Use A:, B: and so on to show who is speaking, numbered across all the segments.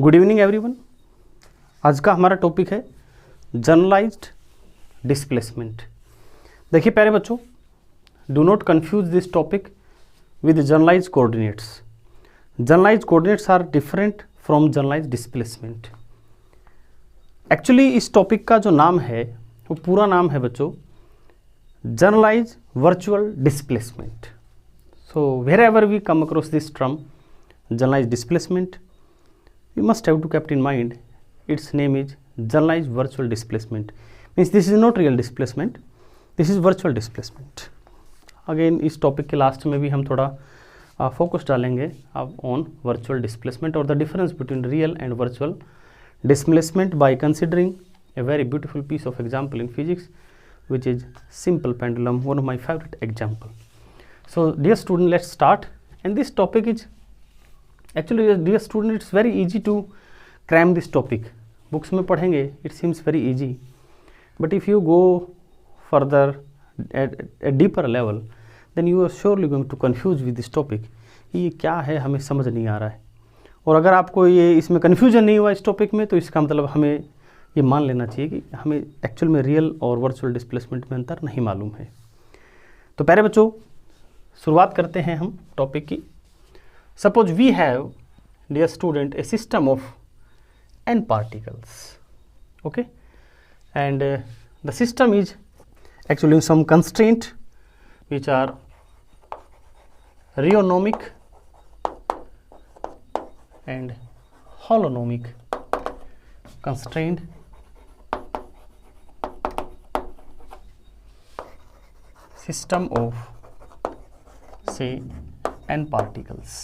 A: Good evening everyone. आज का हमारा टॉपिक है जनरलाइज्ड डिस्प्लेसमेंट। देखिए प्यारे बच्चों, do not confuse this topic with generalised coordinates. Generalised coordinates are different from generalised displacement. Actually इस टॉपिक का जो नाम है वो पूरा नाम है बच्चों generalised virtual displacement. So wherever we come across this term generalized displacement, you must have to keep in mind its name is generalized virtual displacement. Means this is not real displacement, this is virtual displacement. Again इस topic के last में भी हम थोड़ा focus डालेंगे अब on virtual displacement और the difference between real and virtual displacement by considering a very beautiful piece of example in physics which is simple pendulum, one of my favorite example. So dear student, let's start. And this topic is actually, dear student, it's very easy to cram this topic. Books में पढ़ेंगे it seems very easy, but if you go further at a deeper level then you are surely going to confuse with this topic. ये क्या है हमें समझ नहीं आ रहा है, और अगर आपको ये इसमें कन्फ्यूजन नहीं हुआ इस टॉपिक में तो इसका मतलब हमें ये मान लेना चाहिए कि हमें एक्चुअल में रियल और वर्चुअल डिस्प्लेसमेंट में अंतर नहीं मालूम है। तो प्यारे बच्चों, शुरुआत करते हैं हम टॉपिक की। Suppose we have, dear student, a system of n particles, okay, and the system is actually some constraint which are rheonomic and holonomic constraint. System of say n particles.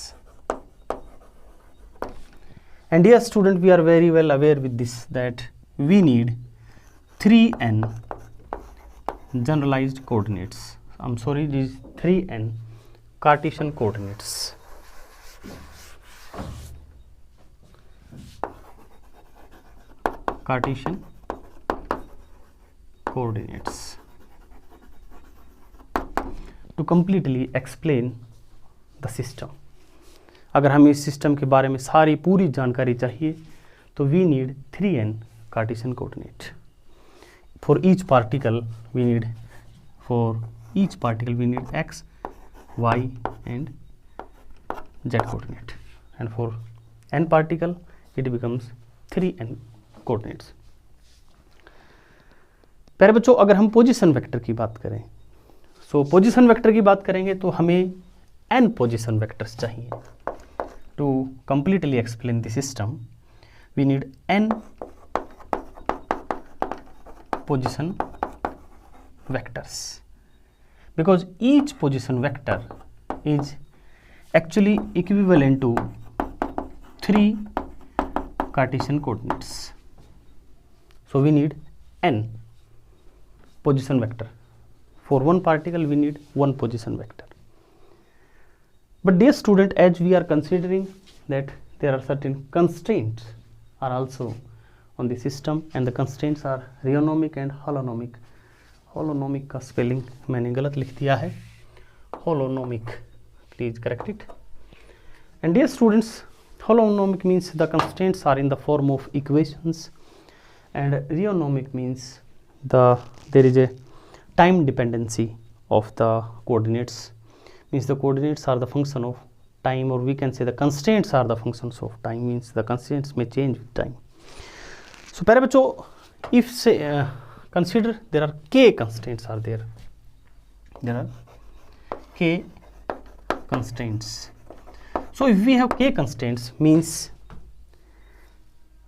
A: And dear student, we are very well aware with this that we need 3n generalized coordinates. I'm sorry, these 3n Cartesian coordinates. Cartesian coordinates to completely explain the system. अगर हमें इस system के बारे में सारी पूरी जानकारी चाहिए तो we need 3n Cartesian coordinate. For each particle we need x, y and z coordinate, and for n particle it becomes 3n coordinates. प्यारे बच्चों, अगर हम पोजीशन वेक्टर की बात करें, सो पोजीशन वेक्टर की बात करेंगे तो हमें n पोजीशन वेक्टर्स चाहिए। To completely explain the system, we need n position vectors, because each position vector is actually equivalent to 3 Cartesian coordinates. So we need n position vector. For one particle we need one position vector. But dear student, as we are considering that there are certain constraints are also on the system, and the constraints are rheonomic and holonomic. Holonomic का spelling मैंने गलत लिख दिया है, holonomic, please correct it. And dear students, holonomic means the constraints are in the form of equations, and rheonomic means there is a time dependency of the coordinates. Means the coordinates are the function of time, or we can say the constraints are the functions of time, means the constraints may change with time. So प्यारे बच्चों, if say consider there are k constraints are there are k constraints. So if we have k constraints, means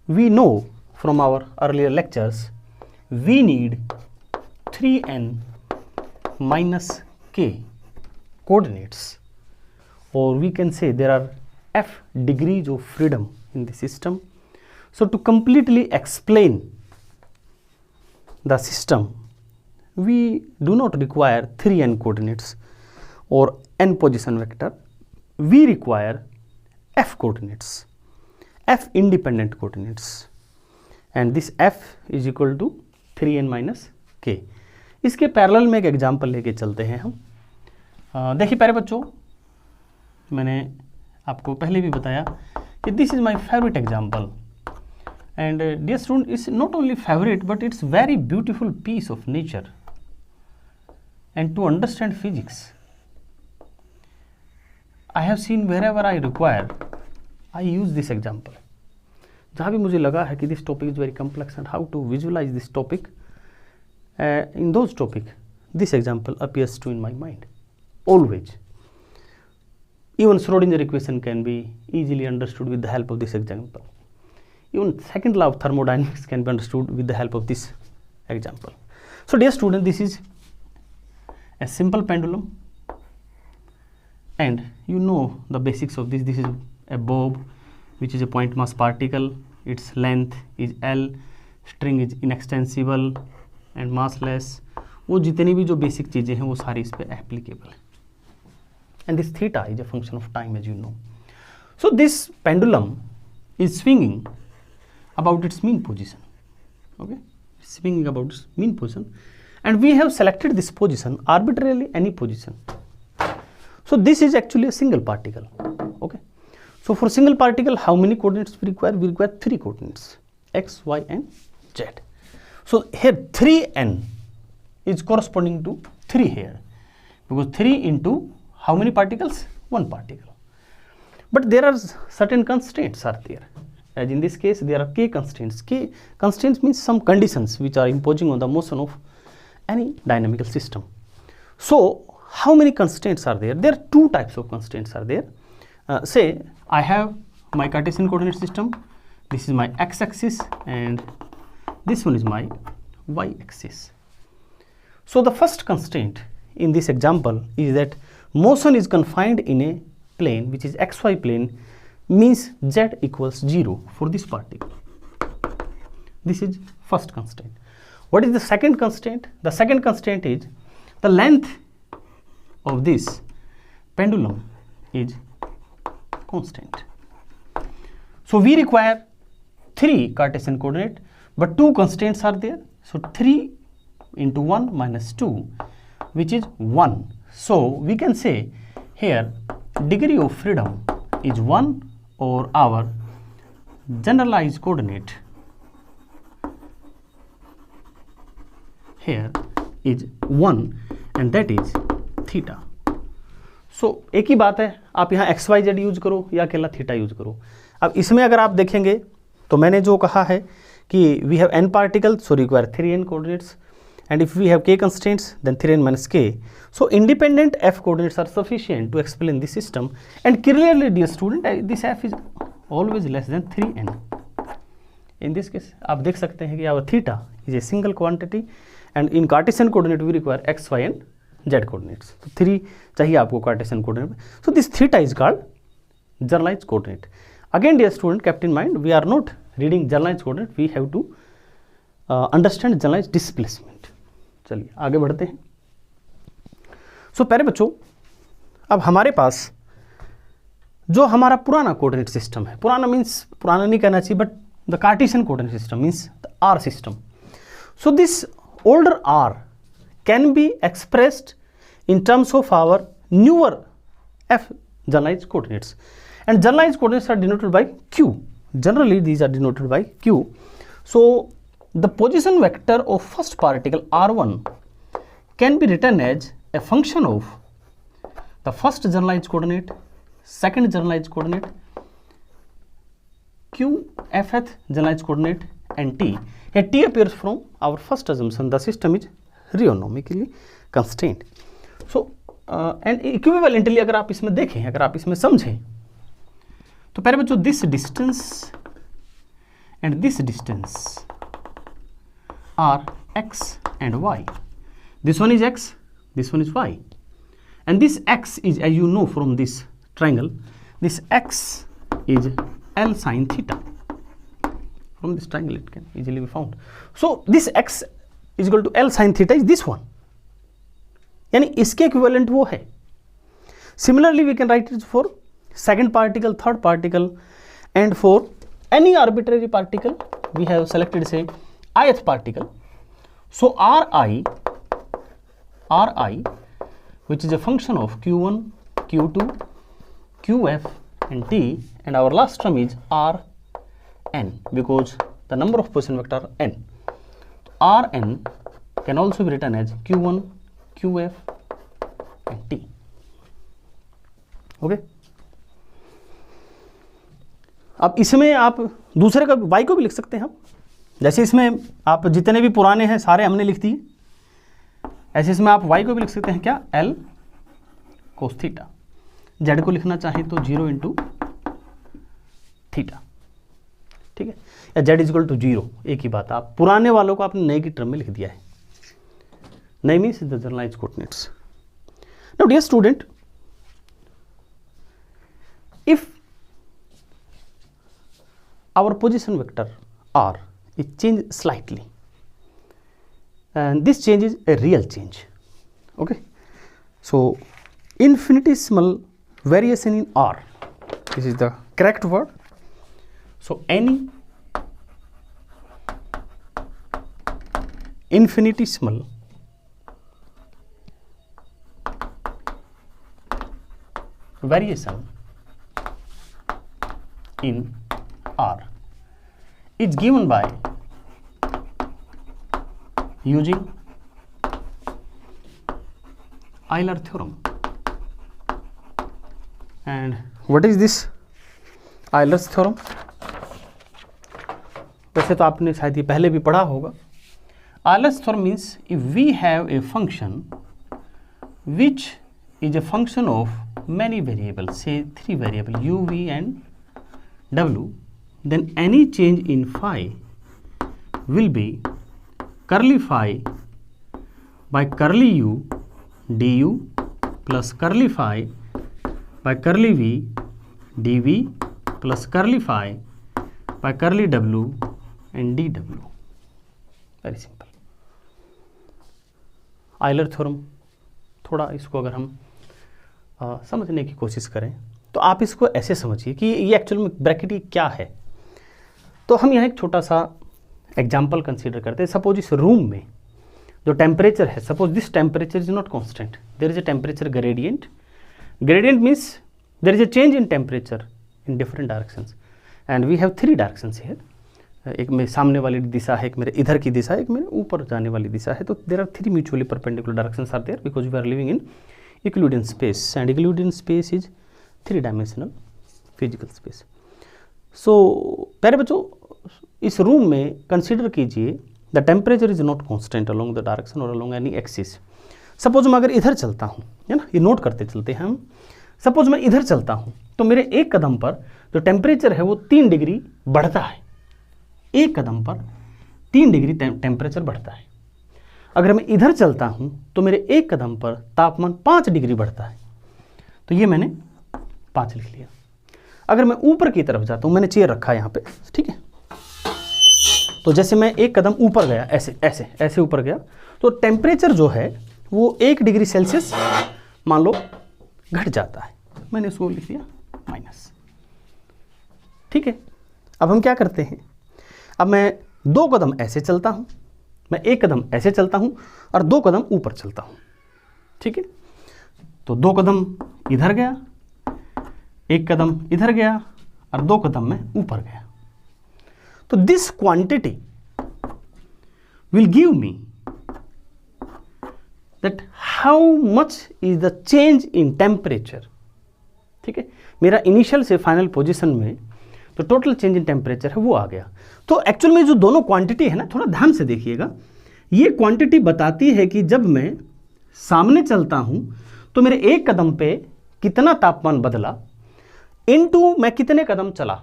A: we know from our earlier lectures we need 3n minus k coordinates, or we can say there are f degrees of freedom in the system. So to completely explain the system, we do not require 3n coordinates or n position vector, we require f coordinates, f independent coordinates, and this f is equal to 3n minus k. इसके parallel में एक example लेके चलते हैं हम। देखिए प्यारे बच्चों, मैंने आपको पहले भी बताया This is my favorite example, and dear student, it's not only favorite but it's very beautiful piece of nature. And to understand physics, I have seen wherever I require, I use this example. जहाँ भी मुझे लगा है कि this topic is very complex and how to visualize this topic, in those topic, this example appears to in my mind, always. Even Schrodinger equation can be easily understood with the help of this example. Even second law of thermodynamics can be understood with the help of this example. So dear student, this is a simple pendulum, and you know the basics of this. This is a bob, which is a point mass particle. Its length is L, string is inextensible and massless. वो जितनी भी जो basic चीज़ें हैं वो सारी इस पे एप्लीकेबल है. And this theta is a function of time, as you know. So this pendulum is swinging about its mean position. Okay, swinging about its mean position, and we have selected this position arbitrarily, any position. So this is actually a single particle. Okay, so for single particle, how many coordinates we require? We require 3 coordinates: x, y, and z. So here 3n is corresponding to 3 here, because 3 into how many particles? 1 particle. But there are certain constraints are there. As in this case, there are k constraints. K constraints means some conditions which are imposing on the motion of any dynamical system. So how many constraints are there? There are 2 types of constraints are there. Say I have my Cartesian coordinate system. This is my x-axis and this one is my y-axis. So the first constraint in this example is that motion is confined in a plane which is xy plane, means z equals 0 for this particle. This is first constraint. What is the second constraint? The second constraint is the length of this pendulum is constant. So we require 3 Cartesian coordinate, but 2 constraints are there. So 3 into 1 minus 2, which is 1. So we can say here degree of freedom is 1, or our generalized coordinate here is 1, and that is theta. So एक ही बात है, आप यहाँ x Y Z use करो या अकेला theta use करो. अब इसमें अगर आप देखेंगे तो मैंने जो कहा है कि we have n particle, so require 3n coordinates, and if we have k constraints, then 3n minus k. So independent f coordinates are sufficient to explain this system, and clearly dear student, this f is always less than 3n. In this case आप देख सकते हैं कि our theta is a single quantity, and in Cartesian coordinate we require x, y and z coordinates. तो 3 चाहिए आपको Cartesian coordinate में. So this theta is called generalized coordinate. Again dear student, kept in mind, we are not reading generalized coordinate, we have to understand generalized displacement. चलिए आगे बढ़ते हैं. सो प्यारे बच्चों, अब हमारे पास जो हमारा पुराना कोऑर्डिनेट सिस्टम है, पुराना मीन्स पुराना नहीं कहना चाहिए, but the Cartesian coordinate system means the r system. So this older r can be expressed in terms of our newer f generalized coordinates, and generalized coordinates are denoted by q. Generally these are denoted by q. So the position vector of first particle r1 can be written as a function of the first generalized coordinate, second generalized coordinate, q, fth generalized coordinate, and t. Here t appears from our first assumption, the system is rheonomically constrained. So and equivalently अगर आप इसमें देखें, अगर आप इसमें समझें, तो पहले बच्चों this distance and this distance are x and y. This one is x, this one is y, and this x is, as you know from this triangle, this x is L sin theta. From this triangle it can easily be found. So this x is equal to L sin theta is this one, यानी इसके equivalent वो है. Similarly we can write it for second particle, third particle, and for any arbitrary particle we have selected say ith particle. So Ri, which is a function of q1, q2, qf and T, and our last term is Rn, because the number of position vector are n. Rn can also be written as Q1, Qf and T. Okay, अब इसमें आप दूसरे का y को भी लिख सकते हैं हम, जैसे इसमें आप जितने भी पुराने हैं सारे हमने लिख दिए, ऐसे इसमें आप y को भी लिख सकते हैं क्या, L cos थीटा। z को लिखना चाहें तो 0 इंटू थीटा, ठीक है, या z इजक्वल टू 0, एक ही बात। आप पुराने वालों को आपने नए की टर्म में लिख दिया है, नए means the generalise coordinates. Now dear student, if our position vector r is changed slightly, and this change is a real change, okay, so infinitesimal variation in r, this is the correct word. So any infinitesimal variation in R is given by using Euler theorem. And what is this Euler's theorem? वैसे तो आपने शायद ये पहले भी पढ़ा होगा। Euler's theorem means if we have a function which is a function of many variables, say 3 variables u, v and w, then any change in phi will be curly phi by curly u du plus curly phi by curly v dv plus curly phi by curly w and dw. Very simple. Euler theorem, थोड़ा इसको अगर हम समझने की कोशिश करें तो आप इसको ऐसे समझिए कि ये एक्चुअल में ब्रैकेट क्या है। तो हम यहाँ एक छोटा सा एग्जाम्पल कंसीडर करते हैं। सपोज इस रूम में जो टेम्परेचर है, suppose this temperature is not constant, there is a temperature gradient. Gradient means there is a change in temperature in different directions, and we have 3 directions here. एक मेरे सामने वाली दिशा है, एक मेरे इधर की दिशा है, एक मेरे ऊपर जाने वाली दिशा है। तो there are 3 mutually perpendicular directions are there because we are living in Euclidean space, and Euclidean space is 3 dimensional physical space. So प्यारे बच्चों, इस रूम में कंसीडर कीजिए the temperature is not constant along the direction और along any axis. Suppose मैं अगर इधर चलता हूँ, है ना, ये नोट करते चलते हैं हम। सपोज मैं इधर चलता हूँ तो मेरे एक कदम पर जो टेम्परेचर है वो 3 डिग्री बढ़ता है, एक कदम पर 3 डिग्री टेम्परेचर बढ़ता है। अगर मैं इधर चलता हूँ तो मेरे एक कदम पर तापमान 5 डिग्री बढ़ता है। तो ये मैंने 5 लिख लिया। अगर मैं ऊपर की तरफ जाता हूँ, मैंने चेयर रखा है यहाँ पे, ठीक है, तो जैसे मैं एक कदम ऊपर गया, ऐसे ऐसे ऐसे ऊपर गया, तो टेम्परेचर जो है वो 1 डिग्री सेल्सियस मान लो घट जाता है। मैंने इसको लिख दिया माइनस, ठीक है। अब हम क्या करते हैं, अब मैं 2 कदम ऐसे चलता हूँ, मैं 1 कदम ऐसे चलता हूँ और 2 कदम ऊपर चलता हूँ, ठीक है। तो 2 कदम इधर गया, 1 कदम इधर गया और 2 कदम में ऊपर गया। तो this quantity will give me that how much is the change in temperature, ठीक है। मेरा इनिशियल से फाइनल पोजीशन में तो टोटल चेंज इन टेम्परेचर है वो आ गया। तो एक्चुअल में जो दोनों क्वांटिटी है ना, थोड़ा ध्यान से देखिएगा, ये क्वांटिटी बताती है कि जब मैं सामने चलता हूं तो मेरे एक कदम पे कितना तापमान बदला इनटू मैं कितने कदम चला,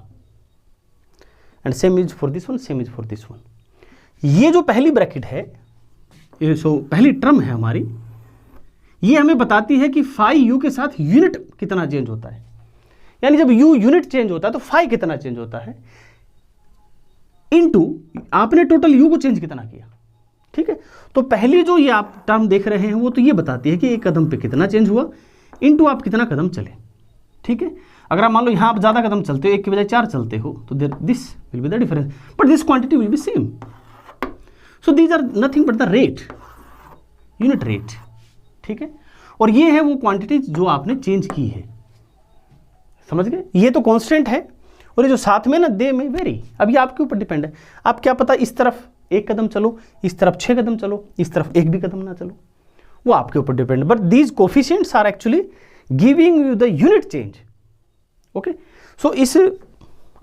A: and same is for this one, same is for this one. ये जो पहली ब्रैकेट है, ये सो पहली टर्म है हमारी, ये हमें बताती है कि फाई यू के साथ यूनिट कितना चेंज होता है, यानी जब यू यूनिट चेंज होता है तो फाई कितना चेंज होता है, इनटू आपने टोटल यू को चेंज कितना किया, ठीक है। तो पहली जो ये आप टर्म देख रहे हैं वो तो ये बताती है कि एक कदम पे कितना चेंज हुआ, इनटू आप कितना कदम चले, ठीक है। अगर आप मान लो यहाँ आप ज़्यादा कदम चलते हो, 1 की बजाय 4 चलते हो, तो this will be the difference, but this quantity will be same. So these are nothing but the rate, unit rate, ठीक है। और ये है वो क्वांटिटी जो आपने चेंज की है। समझ गए? ये तो कांस्टेंट है और ये जो साथ में ना दे में वेरी, अब ये आपके ऊपर डिपेंड है। आप क्या पता इस तरफ 1 कदम चलो, इस तरफ 6 कदम चलो, इस तरफ 1 भी कदम ना चलो, वो आपके ऊपर डिपेंड है। But these coefficients are actually giving you the unit change. Okay, so इस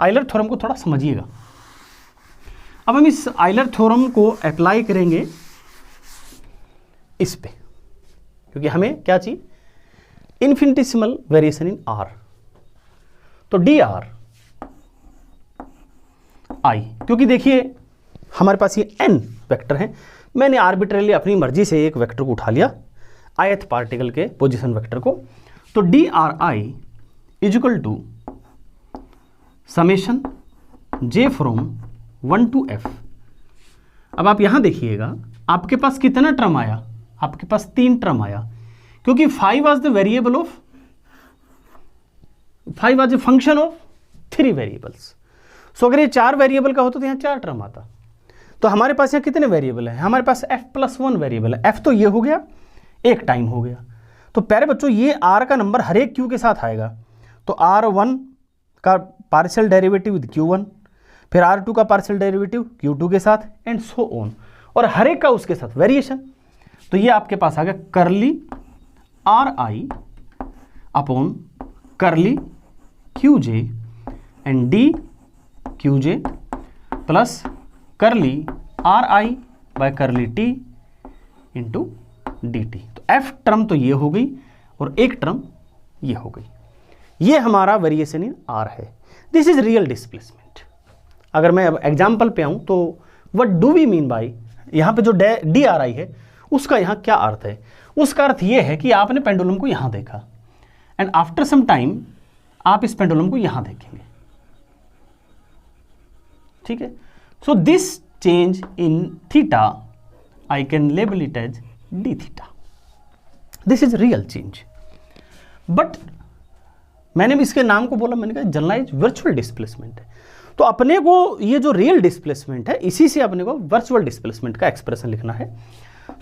A: आइलर थ्योरम को थोड़ा समझिएगा। अब हम इस आइलर थ्योरम को अप्लाई करेंगे इस पे, क्योंकि हमें क्या चाहिए, इन्फिनिटेसिमल वेरिएशन इन आर। तो डी आर आई, क्योंकि देखिए हमारे पास ये एन वेक्टर है, मैंने आर्बिट्रली अपनी मर्जी से एक वेक्टर को उठा लिया, आयत पार्टिकल के पोजीशन वेक्टर को। तो d r i is equal to summation j from 1 to f। अब आप यहां देखिएगा आपके पास कितना टर्म आया, आपके पास 3 टर्म आया, क्योंकि 5 was the variable of 5 was a function of 3 variables. So अगर ये 4 वेरिएबल का होता तो यहाँ 4 टर्म आता। तो हमारे पास यहाँ कितने वेरिएबल हैं, हमारे पास f+1 वेरिएबल है। f तो ये हो गया, एक टाइम हो गया। तो प्यारे बच्चों ये r का नंबर हर एक q के साथ आएगा, तो r1 का पार्शियल डेरिवेटिव विद q1, फिर r2 का पार्शियल डेरिवेटिव q2 के साथ, एंड सो ऑन, और हर एक का उसके साथ वेरिएशन। तो ये आपके पास आ गया करली आर आई अपॉन करली Q J and D Q J plus करली आर आई बाय करली टी इंटू डी टी। तो एफ टर्म तो ये हो गई और एक टर्म ये हो गई। ये हमारा वेरिएशन इन आर है। This is real displacement. अगर मैं अब एग्जाम्पल पे आऊँ तो what do we mean by, यहाँ पे जो डी आर आई है उसका यहाँ क्या अर्थ है? उसका अर्थ ये है कि आपने पेंडुलम को यहाँ देखा एंड आफ्टर सम टाइम आप इस पेंडुलम को यहाँ देखेंगे, ठीक है। So this change in theta I can label it as d theta. This is real change. But मैंने भी इसके नाम को बोला, मैंने कहा जनरलाइज वर्चुअल डिस्प्लेसमेंट है। तो अपने को ये जो रियल डिस्प्लेसमेंट है इसी से अपने को वर्चुअल डिस्प्लेसमेंट का एक्सप्रेशन लिखना है।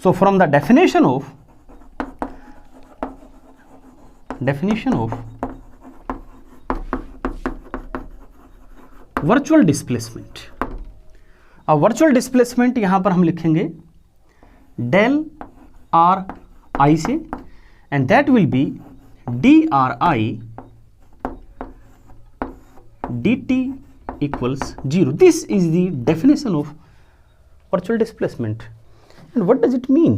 A: So from the definition of virtual displacement, अब वर्चुअल डिस्प्लेसमेंट यहां पर हम लिखेंगे डेल आर आई से, and that will be D r I D T equals 0. This is the definition of virtual displacement. And what does it mean?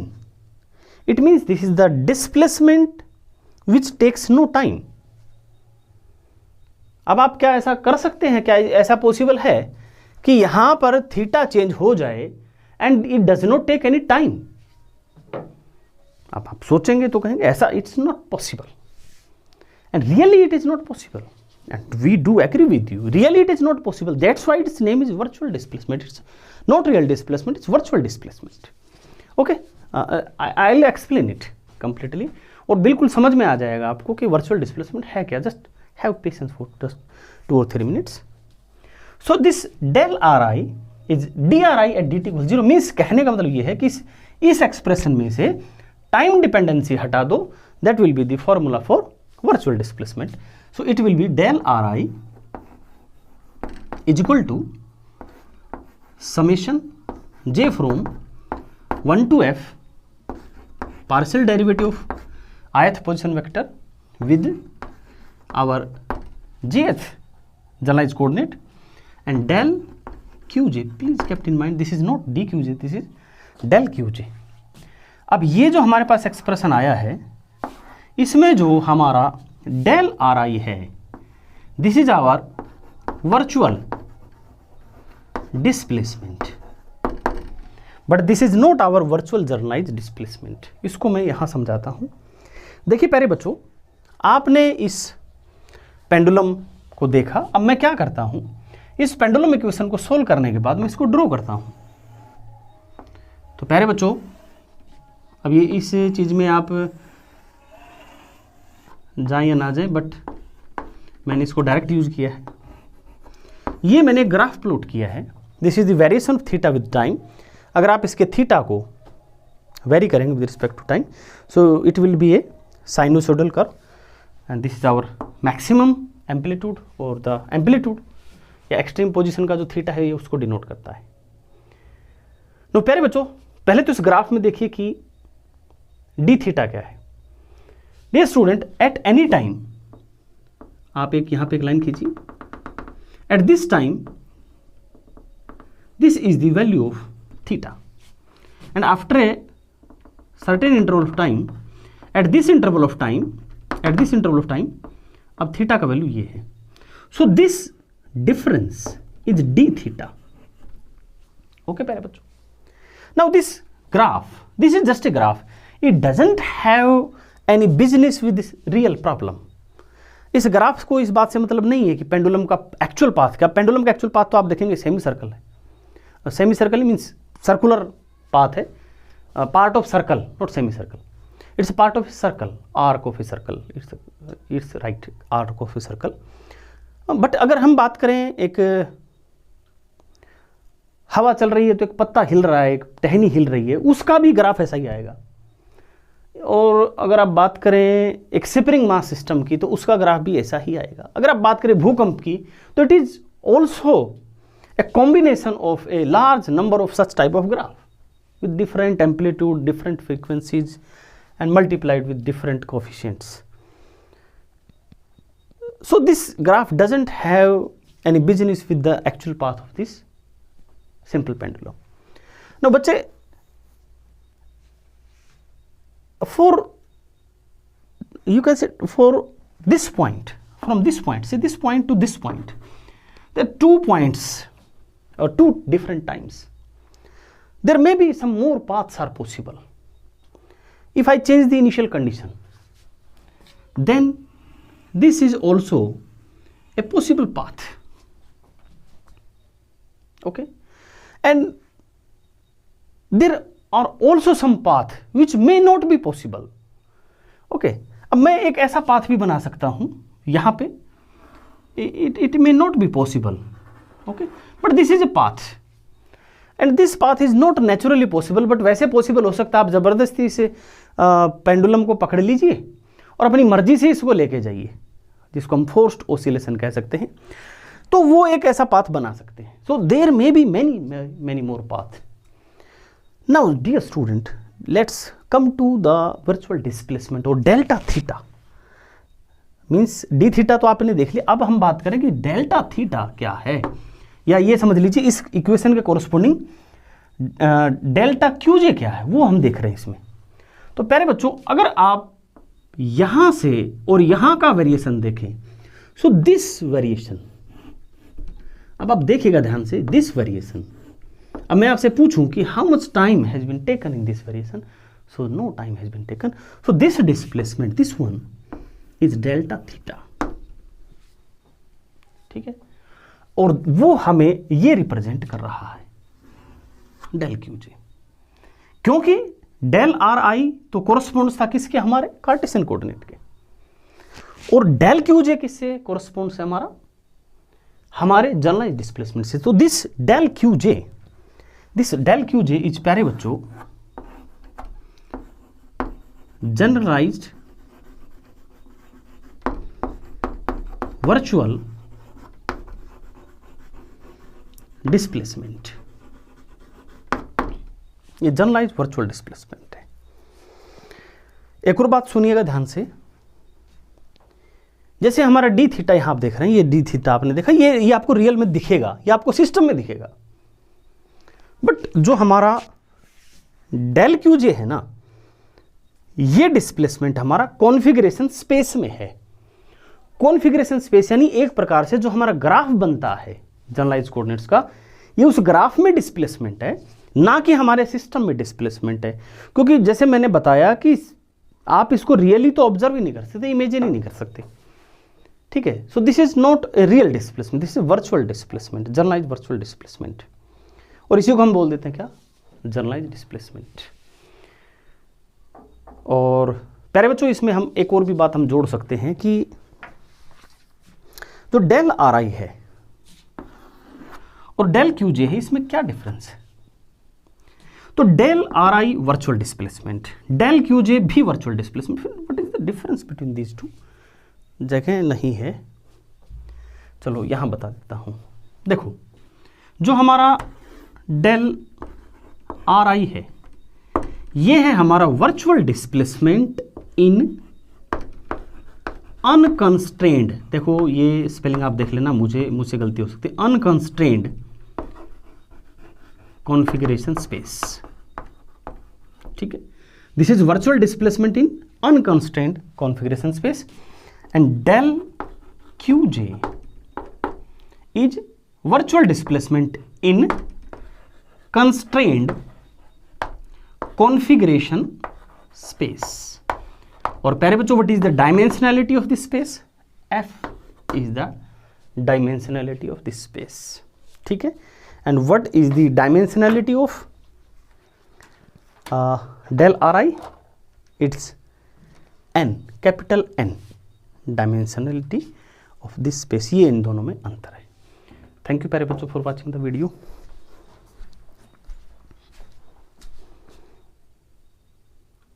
A: It means this is the displacement which takes no time. अब आप क्या ऐसा कर सकते हैं, क्या ऐसा possible है कि यहां पर थीटा चेंज हो जाए and it does not take any time? अब आप सोचेंगे तो कहेंगे ऐसा it's not possible, and really it is not possible. And we do agree with you. Really, it is not possible. That's why its name is virtual displacement. It's not real displacement. It's virtual displacement. Okay? I'll explain it completely. और बिल्कुल समझ में आ जाएगा आपको कि virtual displacement है क्या. Just have patience for just 2 or 3 minutes. So this del Ri is dRi at dt equals 0. Means कहने का मतलब ये है कि इस एक्सप्रेशन में से टाइम डिपेंडेंसी हटा दो. That will be the formula for virtual displacement. So it will be del Ri is equal to summation j from 1 to f partial derivative of ith position vector with our jth generalized coordinate and del qj. Please keep in mind this is not dqj, this is del qj. अब ये जो हमारे पास expression आया है इसमें जो हमारा del are i है, this is our virtual displacement, but this is not our virtual generalised displacement. इसको मैं यहां समझाता हूं. देखिए प्यारे बच्चों, आपने इस पेंडुलम को देखा. अब मैं क्या करता हूं, इस पेंडुलम इक्वेशन को सोल्व करने के बाद मैं इसको ड्रॉ करता हूं. तो प्यारे बच्चों, अब ये इस चीज में आप जाए या ना जाए, बट मैंने इसको डायरेक्ट यूज किया है. ये मैंने ग्राफ प्लॉट किया है. This is the variation of theta with time. अगर आप इसके थीटा को वेरी करेंगे with respect to time, so it will be a sinusoidal curve, and this is our maximum amplitude और द एम्पलीट्यूड या extreme position का जो theta है ये उसको डिनोट करता है। नो प्यारे बच्चों, पहले तो इस ग्राफ में देखिए कि डी थीटा क्या है। Dear student, at any time, आप एक यहां पे एक लाइन खींचिए, at this time this is the value of theta and after a certain interval of time, at this interval of time अब थीटा का वैल्यू ये है। So this difference is d theta. Okay प्यारे बच्चों, now this graph, this is just a graph, it doesn't have any business with this real problem. इस graph को इस बात से मतलब नहीं है कि पेंडुलम का एक्चुअल पाथ क्या। पेंडुलम का एक्चुअल पाथ तो आप देखेंगे सेमी सर्कल है। Semi circle means circular path है, part of circle, not semi circle. It's part of a circle, arc of a circle, it's right arc of a circle. But अगर हम बात करें, एक हवा चल रही है तो एक पत्ता हिल रहा है, एक टहनी हिल रही है, उसका भी ग्राफ ऐसा ही आएगा। और अगर आप बात करें एक स्प्रिंग मास सिस्टम की तो उसका ग्राफ भी ऐसा ही आएगा। अगर आप बात करें भूकंप की तो it is also a combination of a large number of such type of graph with different amplitude, different frequencies and multiplied with different coefficients. So this graph doesn't have any business with the actual path of this simple pendulum. Now बच्चे, for you can say for this point, from this point, say this point to this point, there are 2 points or 2 different times. There may be some more paths are possible. If I change the initial condition, then this is also a possible path. Okay, and there are also some path which may not be possible. Okay, अब मैं एक ऐसा path भी बना सकता हूं यहां पे, it may not be possible. Okay, but this is a path and this path is not naturally possible, but वैसे possible हो सकता है। आप ज़बरदस्ती से पेंडुलम को पकड़ लीजिए और अपनी मर्जी से इसको लेके जाइए, जिसको हम फोर्स्ड ऑसिलेशन कह सकते हैं, तो वो एक ऐसा पाथ बना सकते हैं। So there may be many more path. Now dear student, let's come to the virtual displacement और delta theta means d theta तो आपने देख लिया। अब हम बात करें कि डेल्टा थीटा क्या है, या ये समझ लीजिए इस इक्वेशन के कोरस्पोंडिंग डेल्टा क्यूजे क्या है, वो हम देख रहे हैं इसमें। तो प्यारे बच्चों, अगर आप यहां से और यहां का वेरिएशन देखें, सो दिस वेरिएशन, अब आप देखिएगा ध्यान से, दिस वेरिएशन, अब मैं आपसे पूछूं कि how much time has been taken in this variation, so no time has been taken. So this displacement, this one is delta theta. ठीक है, और वो हमें ये रिप्रेजेंट कर रहा है डेल क्यूजे, क्योंकि डेल आर आई तो कोरस्पोंड्स था किसके, हमारे कार्टेशियन कोऑर्डिनेट के, और डेल क्यूजे किससे कोरस्पोंड्स है, हमारे जनरलाइज्ड डिस्प्लेसमेंट से। तो दिस डेल क्यूजे इज, प्यारे बच्चों, जनरलाइज्ड वर्चुअल डिस्प्लेसमेंट, ये जनरलाइज्ड वर्चुअल डिस्प्लेसमेंट है। एक और बात सुनिएगा ध्यान से, जैसे हमारा डी थीटा यहां आप देख रहे हैं, ये डी थीटा आपने देखा, ये आपको रियल में दिखेगा, ये आपको सिस्टम में दिखेगा, बट जो हमारा डेल क्यूजे है ना, ये डिस्प्लेसमेंट हमारा कॉन्फ़िगरेशन स्पेस में है। कॉन्फ़िगरेशन स्पेस यानी एक प्रकार से जो हमारा ग्राफ बनता है जनरलाइज्ड कोऑर्डिनेट्स का, ये उस ग्राफ में डिस्प्लेसमेंट है, ना कि हमारे सिस्टम में डिस्प्लेसमेंट है। क्योंकि जैसे मैंने बताया कि आप इसको रियली तो ऑब्जर्व ही नहीं कर सकते, इमेजिन ही नहीं कर सकते। ठीक है, so this is not a real displacement, this is virtual displacement, generalized virtual displacement, और इसी को हम बोल देते हैं क्या, जनरलाइज्ड डिस्प्लेसमेंट। और प्यारे बच्चों, इसमें हम एक और भी बात हम जोड़ सकते हैं कि जो डेल आर आई है और डेल क्यूजे है, इसमें क्या डिफरेंस है। तो del are i virtual displacement, del q j भी virtual displacement, what is the difference between these two, जगह नहीं है चलो यहाँ बता देता हूँ। देखो जो हमारा डेल आर आई है, ये है हमारा वर्चुअल डिस्प्लेसमेंट इन अनकंस्ट्रेंड। देखो ये स्पेलिंग आप देख लेना, मुझसे गलती हो सकती है। अनकंस्ट्रेंड कॉन्फ़िगरेशन स्पेस, ठीक है। This is virtual displacement in unconstrained configuration space and del Q J is virtual displacement in constrained configuration space. और प्यारे बच्चों, what is the dimensionality of this space? F is the dimensionality of this space, ठीक है। And what is the dimensionality of del are I? It's N, capital N, dimensionality of this space. ये इन दोनों में अंतर है। Thank you प्यारे बच्चों फॉर वॉचिंग द वीडियो।